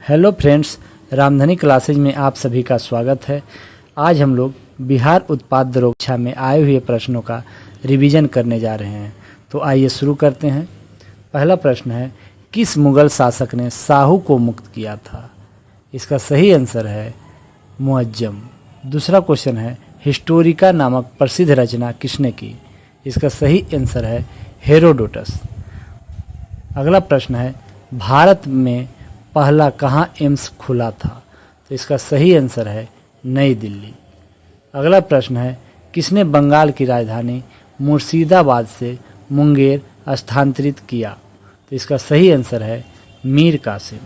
Hello friends, Ramdhani classes में आप सभी का स्वागत है। आज हम लोग बिहार उत्पाद दरोक्षा में आए हुए प्रश्नों का रिवीजन करने जा रहे हैं। तो आइए शुरू करते हैं। पहला प्रश्न है, किस मुगल शासक ने साहू को मुक्त किया था? इसका सही आंसर है मुअज्जम। दूसरा क्वेश्चन है, हिस्टोरिका नामक प्रसिद्ध रचना किसने की? इसका सही आंसर है हेरोडोटस। अगला प्रश्न है, भारत में पहला कहाँ एम्स खुला था? तो इसका सही आंसर है नई दिल्ली। अगला प्रश्न है, किसने बंगाल की राजधानी मुर्शिदाबाद से मुंगेर स्थानांतरित किया? तो इसका सही आंसर है मीर कासिम।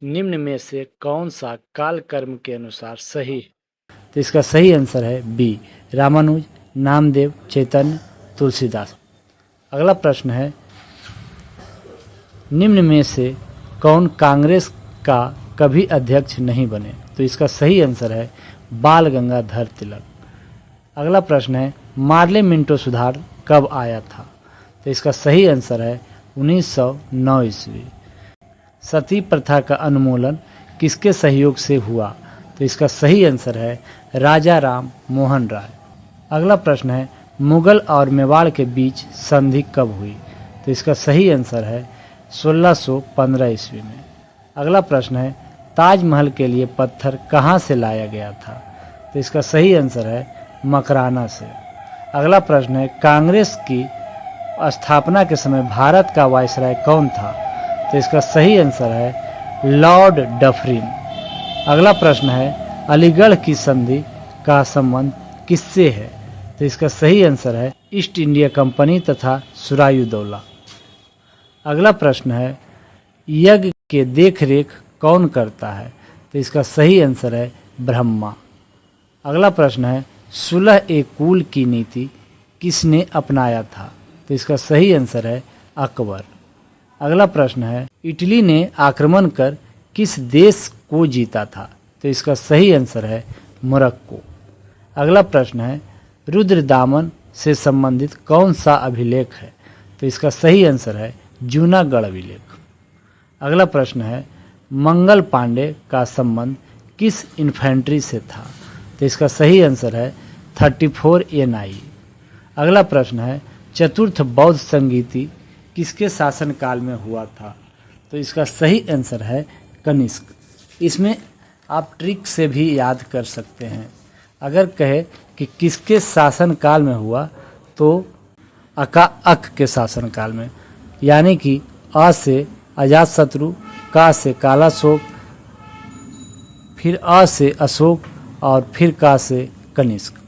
निम्न में से कौन सा काल कर्म के अनुसार सही है? तो इसका सही आंसर है बी, रामानुज, नामदेव, चैतन्य, तुलसीदास। अगला प्रश्न है, निम्न में से कौन कांग्रेस का कभी अध्यक्ष नहीं बने? तो इसका सही आंसर है बाल गंगाधर तिलक। अगला प्रश्न है, मार्ले मिंटो सुधार कब आया था? तो इसका सही आंसर है 1909 ईस्वी। सती प्रथा का उन्मूलन किसके सहयोग से हुआ? तो इसका सही आंसर है राजा राम मोहन राय। अगला प्रश्न है, मुगल और मेवाड़ के बीच संधि कब हुई? तो इसका सही आंसर है 1615 ईस्वी में। अगला प्रश्न है, ताजमहल के लिए पत्थर कहाँ से लाया गया था? तो इसका सही आंसर है मकराना से। अगला प्रश्न है, कांग्रेस की स्थापना के समय भारत का वायसराय कौन था? तो इसका सही आंसर है लॉर्ड डफरिन। अगला प्रश्न है, अलीगढ़ की संधि का संबंध किससे है? तो इसका सही आंसर है ईस्ट इंडिया कंपनी तथा सुरायुदौला। अगला प्रश्न है, यज्ञ के देख रेख कौन करता है? तो इसका सही आंसर है ब्रह्मा। अगला प्रश्न है, सुलह ए कुल की नीति किसने अपनाया था? तो इसका सही आंसर है अकबर। अगला प्रश्न है, इटली ने आक्रमण कर किस देश को जीता था? तो इसका सही आंसर है मोरक्को। अगला प्रश्न है, रुद्रदामन से संबंधित कौन सा अभिलेख है? तो इसका सही आंसर है जूनागढ़ अभिलेख। अगला प्रश्न है, मंगल पांडे का संबंध किस इन्फेंट्री से था? तो इसका सही आंसर है 34 NI। अगला प्रश्न है, चतुर्थ बौद्ध संगीति किसके शासनकाल में हुआ था? तो इसका सही आंसर है कनिष्क। इसमें आप ट्रिक से भी याद कर सकते हैं। अगर कहे कि किसके शासनकाल में हुआ तो अक के शासनकाल में, यानी कि अ से अजातशत्रु, का से कालाशोक, फिर अ से अशोक और फिर का से कनिष्क।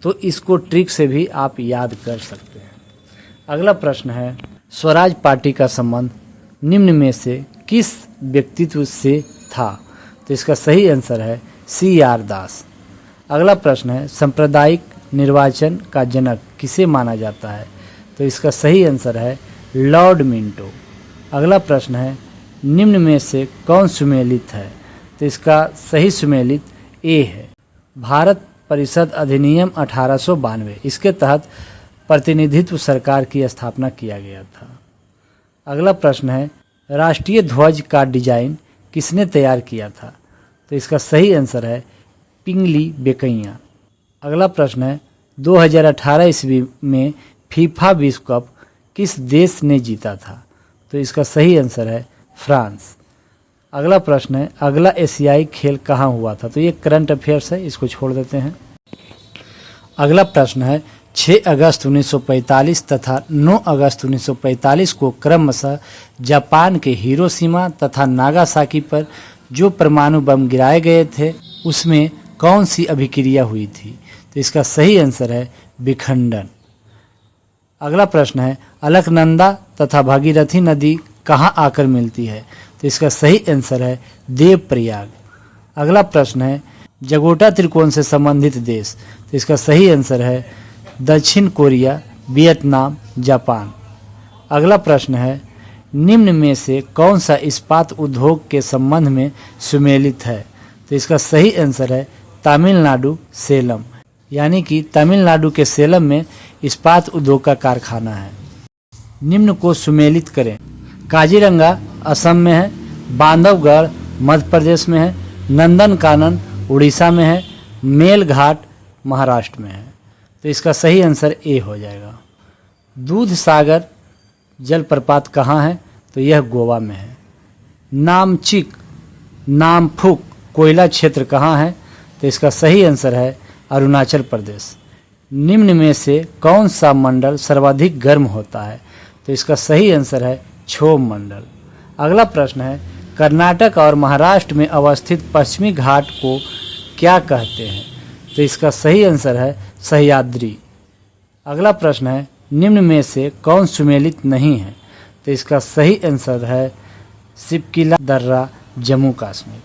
तो इसको ट्रिक से भी आप याद कर सकते हैं। अगला प्रश्न है, स्वराज पार्टी का संबंध निम्न में से किस व्यक्तित्व से था? तो इसका सही आंसर है CR दास। अगला प्रश्न है, सांप्रदायिक निर्वाचन का जनक किसे माना जाता है? तो इसका सही आंसर है लॉर्ड मिंटो। अगला प्रश्न है, निम्न में से कौन सुमेलित है? तो इसका सही सुमेलित ए है। भारत परिषद अधिनियम 1892, इसके तहत प्रतिनिधित्व सरकार की स्थापना किया गया था। अगला प्रश्न है, राष्ट्रीय ध्वज का डिजाइन किसने तैयार किया था? तो इसका सही आंसर है पिंगली बेकैया। अगला प्रश्न है, 2018 ईस्वी में फीफा विश्व कप किस देश ने जीता था? तो इसका सही आंसर है फ्रांस। अगला प्रश्न है, अगला एशियाई खेल कहाँ हुआ था? तो ये करंट अफेयर्स है, इसको छोड़ देते हैं। अगला प्रश्न है, 6 अगस्त 1945 तथा 9 अगस्त 1945 को क्रमशः जापान के हिरोशिमा तथा नागासाकी पर जो परमाणु बम गिराए गए थे, उसमें कौन सी अभिक्रिया हुई थी? तो इसका सही आंसर है विखंडन। अगला प्रश्न है, अलकनंदा तथा भागीरथी नदी कहाँ आकर मिलती है? तो इसका सही आंसर है देवप्रयाग। अगला प्रश्न है, जगोटा त्रिकोण से संबंधित देश? तो इसका सही आंसर है दक्षिण कोरिया, वियतनाम, जापान। अगला प्रश्न है, निम्न में से कौन सा इस्पात उद्योग के संबंध में सुमेलित है? तो इसका सही आंसर है तमिलनाडु सेलम, यानी कि तमिलनाडु के सेलम में इस्पात उद्योग का कारखाना है। निम्न को सुमेलित करें। काजीरंगा असम में है, बांधवगढ़ मध्य प्रदेश में है, नंदनकानन उड़ीसा में है, मेलघाट महाराष्ट्र में है। तो इसका सही आंसर ए हो जाएगा। दूध सागर जलप्रपात कहाँ है? तो यह गोवा में है। नामचिक नामफुक कोयला क्षेत्र कहाँ है? तो इसका सही आंसर है अरुणाचल प्रदेश। निम्न में से कौन सा मंडल सर्वाधिक गर्म होता है? तो इसका सही आंसर है क्षोभ मंडल। अगला प्रश्न है, कर्नाटक और महाराष्ट्र में अवस्थित पश्चिमी घाट को क्या कहते हैं? तो इसका सही आंसर है सह्याद्री। अगला प्रश्न है, निम्न में से कौन सुमेलित नहीं है? तो इसका सही आंसर है सिपकिला दर्रा जम्मू कश्मीर।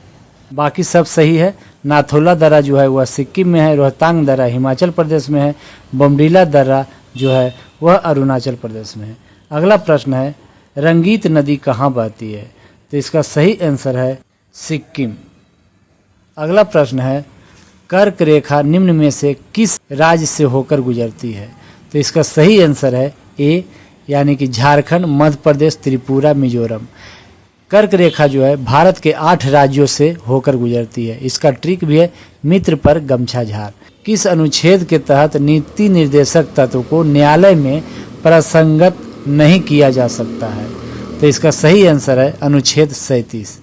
बाकी सब सही है। नाथोला दर्रा जो है वह सिक्किम में है, रोहतांग दर्रा हिमाचल प्रदेश में है, बोमडीला दर्रा जो है वह अरुणाचल प्रदेश में है। अगला प्रश्न है, रंगीत नदी कहाँ बहती है? तो इसका सही आंसर है सिक्किम। अगला प्रश्न है, कर्क रेखा निम्न में से किस राज्य से होकर गुजरती है? तो इसका सही आंसर है ए, यानी कि झारखंड, मध्य प्रदेश, त्रिपुरा, मिजोरम। कर्क रेखा जो है भारत के 8 राज्यों से होकर गुजरती है। इसका ट्रिक भी है मित्र पर गमछा झार। किस अनुच्छेद के तहत नीति निर्देशक तत्व को न्यायालय में प्रसंगत नहीं किया जा सकता है? तो इसका सही आंसर है अनुच्छेद 37।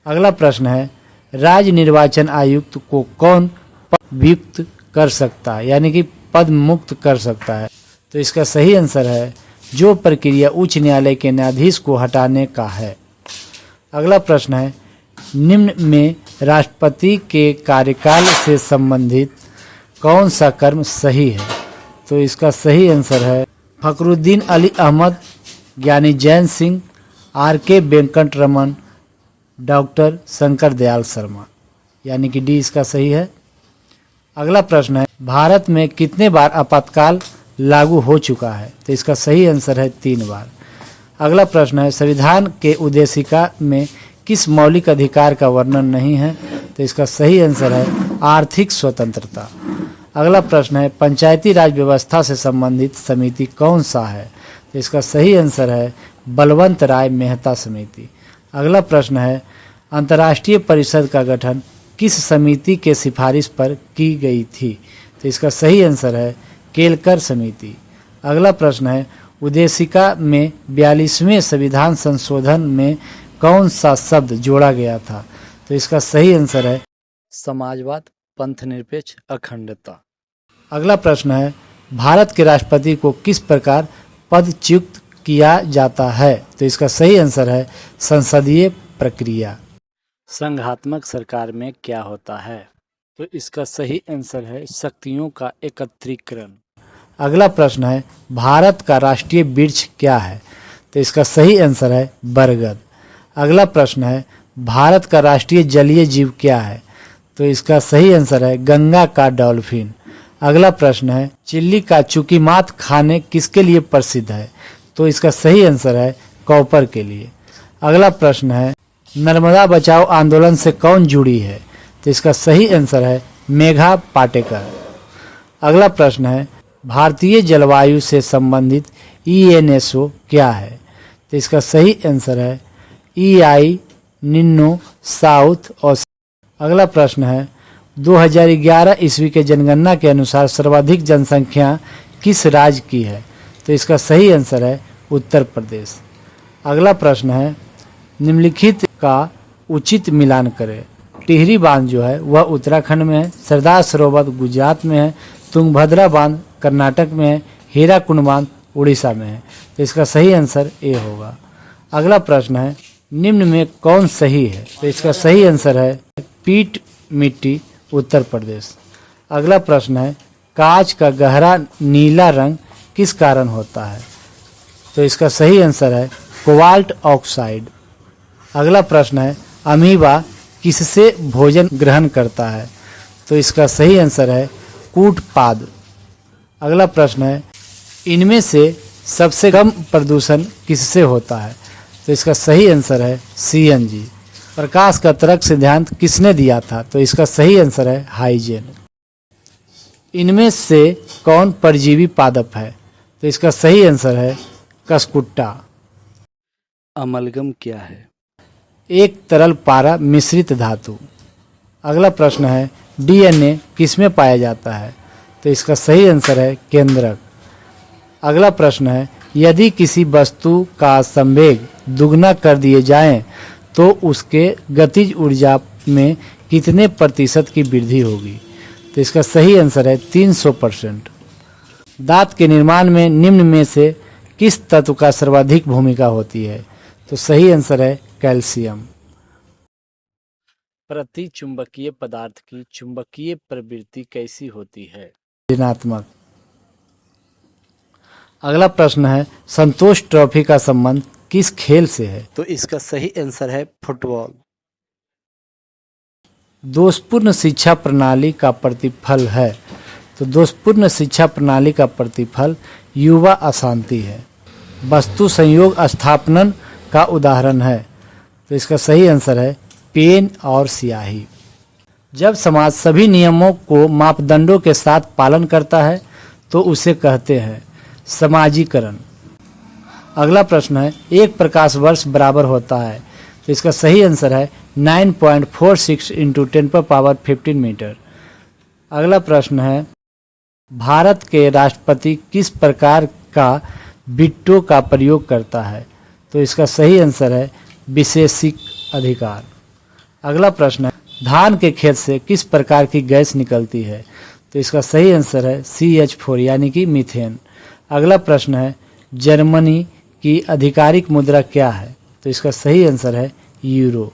अगला प्रश्न है, राज्य निर्वाचन आयुक्त को कौन पदमुक्त कर सकता है, यानी कि पद मुक्त कर सकता है? तो इसका सही आंसर है जो प्रक्रिया उच्च न्यायालय के न्यायाधीश को हटाने का है। अगला प्रश्न है, निम्न में राष्ट्रपति के कार्यकाल से संबंधित कौन सा कर्म सही है? तो इसका सही आंसर है फखरुद्दीन अली अहमद, ज्ञानी जैन सिंह, आर.के. वेंकट रमन, डॉक्टर शंकर दयाल शर्मा, यानी कि डी इसका सही है। अगला प्रश्न है, भारत में कितने बार आपातकाल लागू हो चुका है? तो इसका सही आंसर है 3 बार। अगला प्रश्न है, संविधान के उद्देशिका में किस मौलिक अधिकार का वर्णन नहीं है? तो इसका सही आंसर है आर्थिक स्वतंत्रता। अगला प्रश्न है, पंचायती राज व्यवस्था से संबंधित समिति कौन सा है? तो इसका सही आंसर है बलवंत राय मेहता समिति। अगला प्रश्न है, अंतर्राष्ट्रीय परिषद का गठन किस समिति के सिफारिश पर की गई थी? तो इसका सही आंसर है केलकर समिति। अगला प्रश्न है, उद्देशिका में 42वें संविधान संशोधन में कौन सा शब्द जोड़ा गया था? तो इसका सही आंसर है समाजवाद, पंथनिरपेक्ष, अखंडता। अगला प्रश्न है, भारत के राष्ट्रपति को किस प्रकार पदच्युत किया जाता है? तो इसका सही आंसर है संसदीय प्रक्रिया। संघात्मक सरकार में क्या होता है? तो इसका सही आंसर है शक्तियों का एकत्रीकरण। अगला प्रश्न है, भारत का राष्ट्रीय वृक्ष क्या है? तो इसका सही आंसर है बरगद। अगला प्रश्न है, भारत का राष्ट्रीय जलीय जीव क्या है? तो इसका सही आंसर है गंगा का डॉल्फिन। अगला प्रश्न है, चिल्ली का चुकीमात खाने किसके लिए प्रसिद्ध है? तो इसका सही आंसर है कॉपर के लिए। अगला प्रश्न है, नर्मदा बचाओ आंदोलन से कौन जुड़ी है? तो इसका सही आंसर है मेघा पाटेकर। अगला प्रश्न है, भारतीय जलवायु से संबंधित ईएनएसओ क्या है? तो इसका सही आंसर है EI निन्नो साउथ और। अगला प्रश्न है, 2011 ईस्वी के जनगणना के अनुसार सर्वाधिक जनसंख्या किस राज्य की है? तो इसका सही आंसर है उत्तर प्रदेश। अगला प्रश्न है, निम्नलिखित का उचित मिलान करें। टिहरी बांध जो है वह उत्तराखंड में है, सरदार सरोवर गुजरात में है, तुंगभद्रा बांध कर्नाटक में है, हीराकुंड बांध उड़ीसा में है। तो इसका सही आंसर ए होगा। अगला प्रश्न है, निम्न में कौन सही है? तो इसका सही आंसर है पीट मिट्टी उत्तर प्रदेश। अगला प्रश्न है, कांच का गहरा नीला रंग किस कारण होता है? तो इसका सही आंसर है कोबाल्ट ऑक्साइड। अगला प्रश्न है, अमीबा किससे भोजन ग्रहण करता है? तो इसका सही आंसर है कूटपाद। अगला प्रश्न है, इनमें से सबसे कम प्रदूषण किससे होता है? तो इसका सही आंसर है CNG। प्रकाश का तर्क सिद्धांत किसने दिया था? तो इसका सही आंसर है हाइजेन। इनमें से कौन परजीवी पादप है? तो इसका सही आंसर है कसकुट्टा। अमलगम क्या है? एक तरल पारा मिश्रित धातु। अगला प्रश्न है डीएनए किसमें पाया जाता है? तो इसका सही आंसर है केंद्रक। अगला प्रश्न है यदि किसी वस्तु का संवेग दुगना कर दिए जाएं तो उसके गतिज ऊर्जा में कितने प्रतिशत की वृद्धि होगी? तो इसका सही आंसर है 300%। दांत के निर्माण में निम्न में से किस तत्व का सर्वाधिक भूमिका होती है? तो सही आंसर है कैल्शियम। प्रति चुंबकीय पदार्थ की चुंबकीय प्रवृत्ति कैसी होती है? ऋणात्मक। अगला प्रश्न है संतोष ट्रॉफी का संबंध किस खेल से है? तो इसका सही आंसर है फुटबॉल। दोषपूर्ण शिक्षा प्रणाली का प्रतिफल है। तो दोषपूर्ण शिक्षा प्रणाली का प्रतिफल युवा अशांति है। वस्तु संयोग स्थापनन का उदाहरण है। तो इसका सही आंसर है पेन और स्याही। जब समाज सभी नियमों को मापदंडों के साथ पालन करता है तो उसे कहते हैं समाजीकरण। अगला प्रश्न है एक प्रकाश वर्ष बराबर होता है। तो इसका सही आंसर है 9.46 × 10⁻15 मीटर। अगला प्रश्न है भारत के राष्ट्रपति किस प्रकार का बिट्टो का प्रयोग करता है? तो इसका सही आंसर है विशेषिक अधिकार। अगला प्रश्न है धान के खेत से किस प्रकार की गैस निकलती है? तो इसका सही आंसर है CH4 यानी कि मीथेन। अगला प्रश्न है जर्मनी की आधिकारिक मुद्रा क्या है? तो इसका सही आंसर है यूरो।